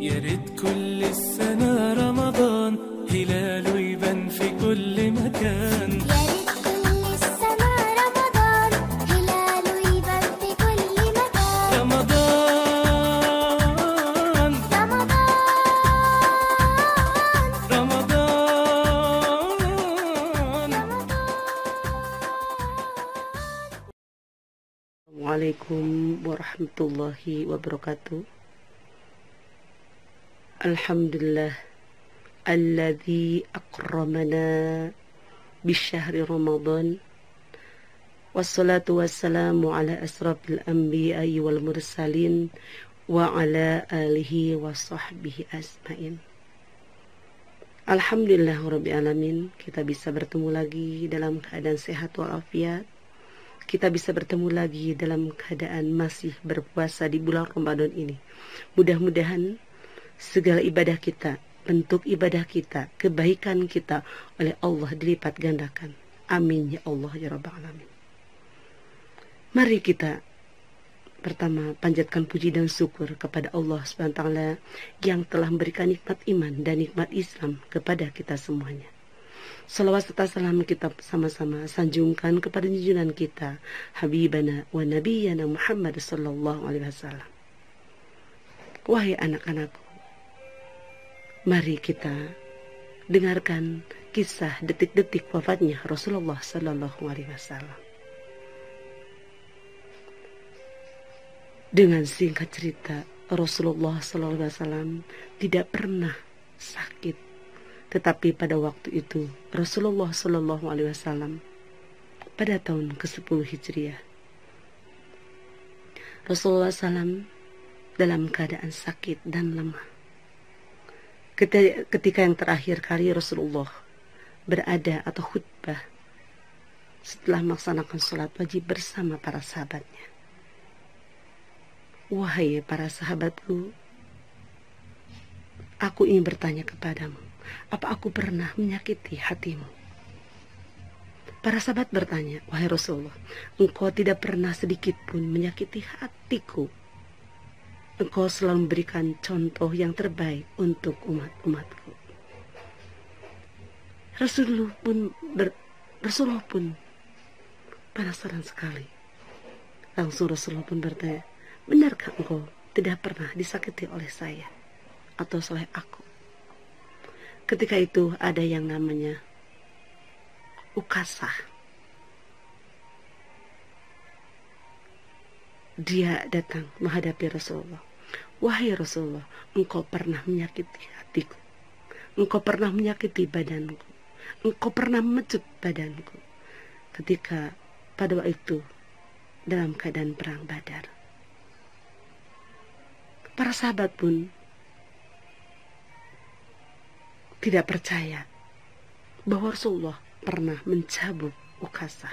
يا ريت كل السنة رمضان هلاله يبان في كل مكان. يا ريت كل السنة رمضان هلاله يبان في كل مكان. رمضان رمضان Assalamualaikum warahmatullahi wabarakatuh. Alhamdulillah alladzi akramana bisyahri Ramadan. Wassalatu wassalamu ala asrafil anbiya'i wal mursalin wa ala alihi wa sahbihi asma'in. Alhamdulillah rabbil alamin, kita bisa bertemu lagi dalam keadaan sehat walafiat. Kita bisa bertemu lagi dalam keadaan masih berpuasa di bulan Ramadan ini. Mudah-mudahan segala ibadah kita, bentuk ibadah kita, kebaikan kita oleh Allah dilipat gandakan. Amin ya Allah ya Rabbal Alamin. Mari kita pertama panjatkan puji dan syukur kepada Allah SWT yang telah memberikan nikmat iman dan nikmat Islam kepada kita semuanya. Salawat serta salam kita sama-sama sanjungkan kepada junjungan kita Habibana wa Nabiyana Muhammad sallallahu alaihi wasallam. Wahai anak-anakku, mari kita dengarkan kisah detik-detik wafatnya Rasulullah sallallahu alaihi wasallam. Dengan singkat cerita, Rasulullah sallallahu alaihi wasallam tidak pernah sakit. Tetapi pada waktu itu Rasulullah Shallallahu Alaihi Wasallam pada tahun ke-10 Hijriah, Rasulullah SAW dalam keadaan sakit dan lemah. Ketika yang terakhir kali Rasulullah berada atau khutbah setelah melaksanakan sholat wajib bersama para sahabatnya. Wahai para sahabatku, aku ingin bertanya kepadamu, apa aku pernah menyakiti hatimu? Para sahabat bertanya, wahai Rasulullah, engkau tidak pernah sedikit pun menyakiti hatiku. Engkau selalu memberikan contoh yang terbaik untuk umat-umatku. Rasulullah pun penasaran sekali. Langsung Rasulullah pun bertanya, benarkah engkau tidak pernah disakiti oleh saya atau oleh aku? Ketika itu ada yang namanya Ukasah. Dia datang menghadapi Rasulullah. Wahai Rasulullah, engkau pernah menyakiti hatiku. Engkau pernah menyakiti badanku. Engkau pernah memecut badanku. Ketika pada waktu itu dalam keadaan perang Badar. Para sahabat pun tidak percaya bahwa Rasulullah pernah mencabut Ukasah.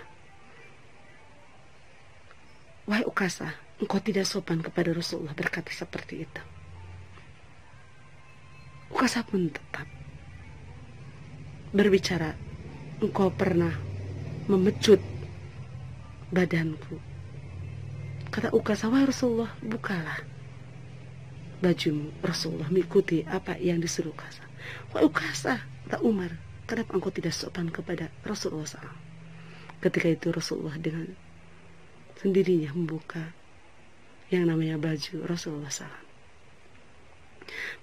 Wahai Ukasah, engkau tidak sopan kepada Rasulullah berkata seperti itu. Ukasah pun tetap berbicara, engkau pernah memecut badanku. Kata Ukasah, wahai Rasulullah, bukalah bajumu. Rasulullah mengikuti apa yang disuruh Ukasah. Wahai Ukasah, kata Umar, kenapa engkau tidak sopan kepada Rasulullah SAW? Ketika itu Rasulullah dengan sendirinya membuka yang namanya baju Rasulullah SAW.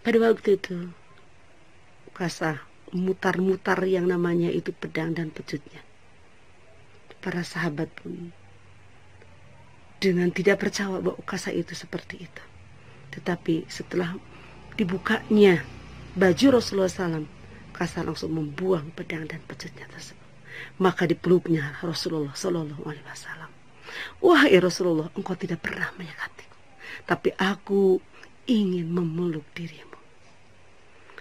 Pada waktu itu Ukasah mutar-mutar yang namanya itu pedang dan pecutnya. Para sahabat pun dengan tidak percaya bahwa Ukasah itu seperti itu. Tetapi setelah dibukanya baju Rasulullah SAW, Ukasah langsung membuang pedang dan pecutnya tersebut. Maka dipeluknya Rasulullah Sallallahu Alaihi Wasallam. Wahai Rasulullah, engkau tidak pernah menyakitiku, tapi aku ingin memeluk dirimu.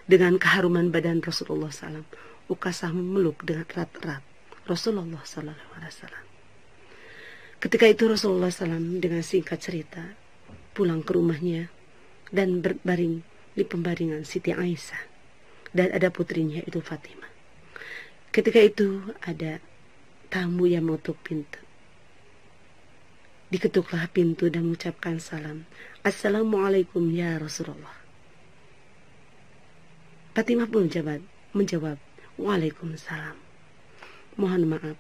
Dengan keharuman badan Rasulullah SAW, Ukasah memeluk dengan erat-erat Rasulullah Sallallahu Alaihi Wasallam. Ketika itu Rasulullah SAW dengan singkat cerita pulang ke rumahnya dan berbaring di pembaringan Siti Aisyah. Dan ada putrinya itu Fatimah. Ketika itu ada tamu yang mengetuk pintu. Diketuklah pintu dan mengucapkan salam. Assalamualaikum ya Rasulullah. Fatimah pun menjawab, Waalaikumsalam. Mohon maaf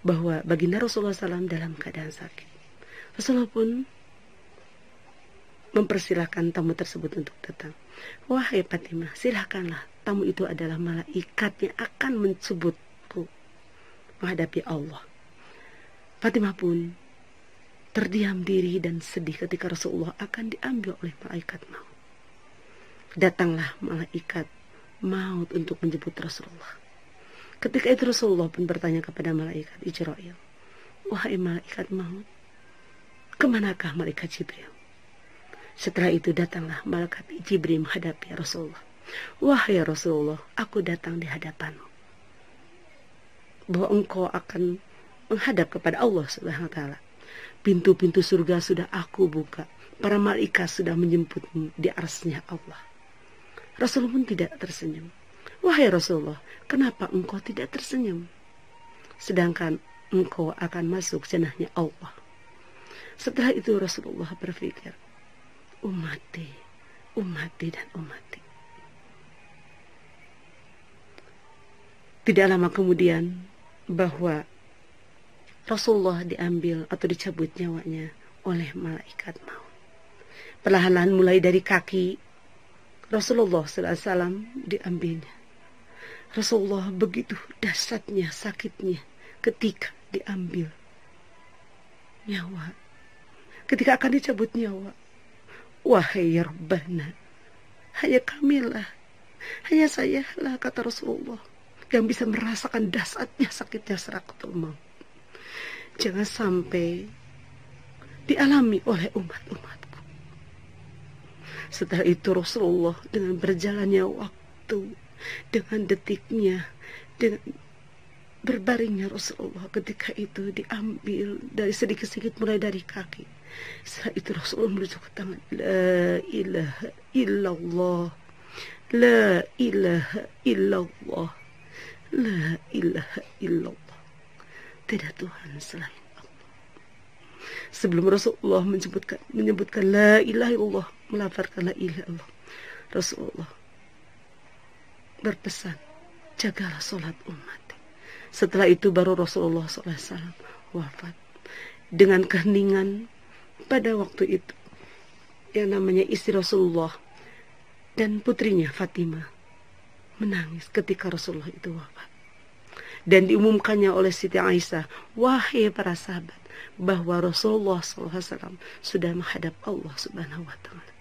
bahwa baginda Rasulullah SAW dalam keadaan sakit. Rasulullah pun mempersilahkan tamu tersebut untuk datang. Wahai Fatimah, silahkanlah. Tamu itu adalah malaikat yang akan menjemputku menghadapi Allah. Fatimah pun terdiam diri dan sedih ketika Rasulullah akan diambil oleh malaikat maut. Datanglah malaikat maut untuk menjemput Rasulullah. Ketika itu Rasulullah pun bertanya kepada malaikat Jibril, wahai malaikat maut, kemanakah malaikat Jibril? Setelah itu datanglah malaikat Jibril menghadapi Rasulullah. Wahai Rasulullah, aku datang di hadapanmu, bahwa engkau akan menghadap kepada Allah Subhanahu wa Ta'ala. Pintu-pintu surga sudah aku buka, para malaikat sudah menjemputmu di arsy-Nya Allah. Rasulullah pun tidak tersenyum. Wahai Rasulullah, kenapa engkau tidak tersenyum? Sedangkan engkau akan masuk jannahnya Allah. Setelah itu Rasulullah berpikir, ummati, dan ummati. Tidak lama kemudian bahwa Rasulullah diambil atau dicabut nyawanya oleh malaikat maut. Perlahan-lahan mulai dari kaki Rasulullah SAW diambilnya. Rasulullah begitu dahsyatnya sakitnya ketika diambil nyawa. Ketika akan dicabut nyawa. Wahai Rabbana, hanya kamilah, hanya sayalah, kata Rasulullah, yang bisa merasakan dahsyatnya sakitnya sakaratul maut. Jangan sampai dialami oleh umat-umatku. Setelah itu Rasulullah dengan berjalannya waktu, dengan detiknya, dengan berbaringnya Rasulullah ketika itu diambil dari sedikit-sedikit mulai dari kaki. Setelah itu Rasulullah menuju ke tangan. La ilaha illallah, la ilaha illallah, la ilaha illallah. Tidak Tuhan selain Allah. Sebelum Rasulullah menyebutkan la ilaha illallah, melafalkan la ilaha illallah, Rasulullah berpesan, jagalah sholat umat. Setelah itu baru Rasulullah SAW wafat. Dengan keheningan pada waktu itu, yang namanya istri Rasulullah dan putrinya Fatimah menangis ketika Rasulullah itu wafat. Dan diumumkannya oleh Siti Aisyah, wahai para sahabat, bahwa Rasulullah SAW sudah menghadap Allah Subhanahu wa Ta'ala.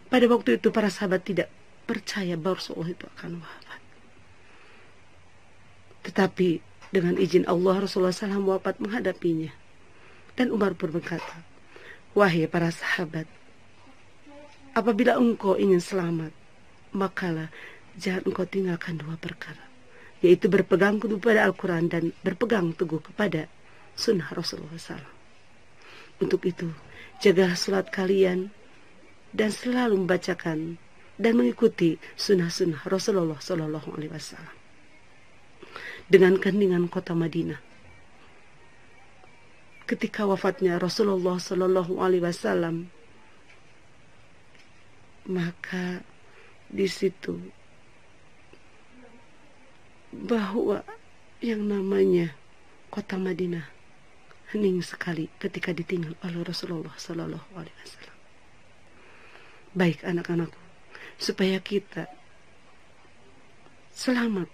Pada waktu itu para sahabat tidak percaya bahwa Rasulullah itu akan wafat. Tetapi dengan izin Allah, Rasulullah SAW wafat menghadapinya. Dan Umar pun berkata, wahai para sahabat, apabila engkau ingin selamat, makalah jangan engkau tinggalkan dua perkara, yaitu berpegang teguh pada Al-Quran dan berpegang teguh kepada sunnah Rasulullah SAW. Untuk itu, jagalah salat kalian dan selalu membacakan dan mengikuti sunnah-sunnah Rasulullah SAW. Dengan keheningan kota Madinah, ketika wafatnya Rasulullah SAW, maka di situ bahwa yang namanya kota Madinah hening sekali ketika ditinggal oleh Rasulullah SAW. Baik anak-anakku, supaya kita selamat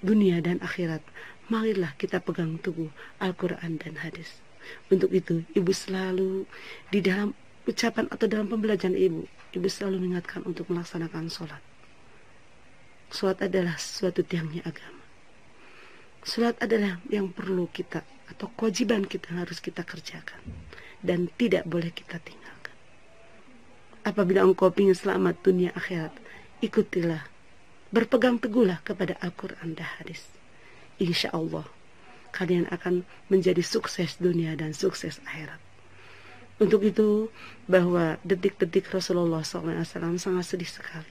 dunia dan akhirat, marilah kita pegang teguh Al-Quran dan hadis. Untuk itu, ibu selalu di dalam ucapan atau dalam pembelajaran ibu selalu mengingatkan untuk melaksanakan sholat. Sholat adalah suatu tiangnya agama. Sholat adalah yang perlu kita atau kewajiban kita harus kita kerjakan dan tidak boleh kita tinggalkan. Apabila engkau ingin selamat dunia akhirat, ikutilah, berpegang teguhlah kepada Al-Quran dan hadis. Insya Allah kalian akan menjadi sukses dunia dan sukses akhirat. Untuk itu, bahwa detik-detik Rasulullah SAW sangat sedih sekali.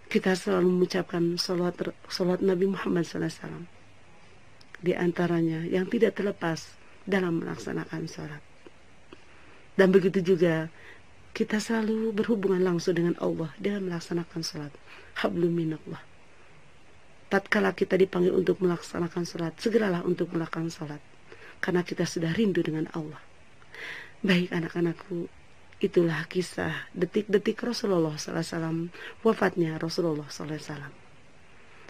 Kita selalu mengucapkan salawat Nabi Muhammad SAW. Di antaranya yang tidak terlepas dalam melaksanakan sholat. Dan begitu juga kita selalu berhubungan langsung dengan Allah dengan melaksanakan salat. Hablum minallah. Tatkala kita dipanggil untuk melaksanakan salat, segeralah untuk melakukan salat, karena kita sudah rindu dengan Allah. Baik anak-anakku, itulah kisah detik-detik Rasulullah SAW, wafatnya Rasulullah SAW.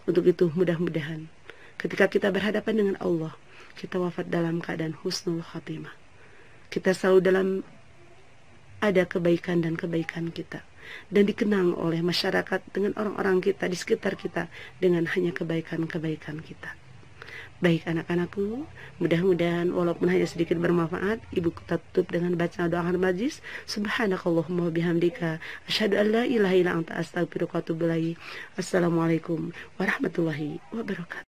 Untuk itu mudah-mudahan ketika kita berhadapan dengan Allah, kita wafat dalam keadaan husnul khatimah. Kita selalu dalam ada kebaikan dan kebaikan kita, dan dikenang oleh masyarakat dengan orang-orang kita di sekitar kita dengan hanya kebaikan-kebaikan kita. Baik anak-anakku, mudah-mudahan walaupun hanya sedikit bermanfaat, ibu kita tutup dengan baca doa akhir majlis. Subhanakallahumma wa bihamdika asyhadu an la ilaha illa anta astaghfiruka wa atubu ilaik. Assalamualaikum warahmatullahi wabarakatuh.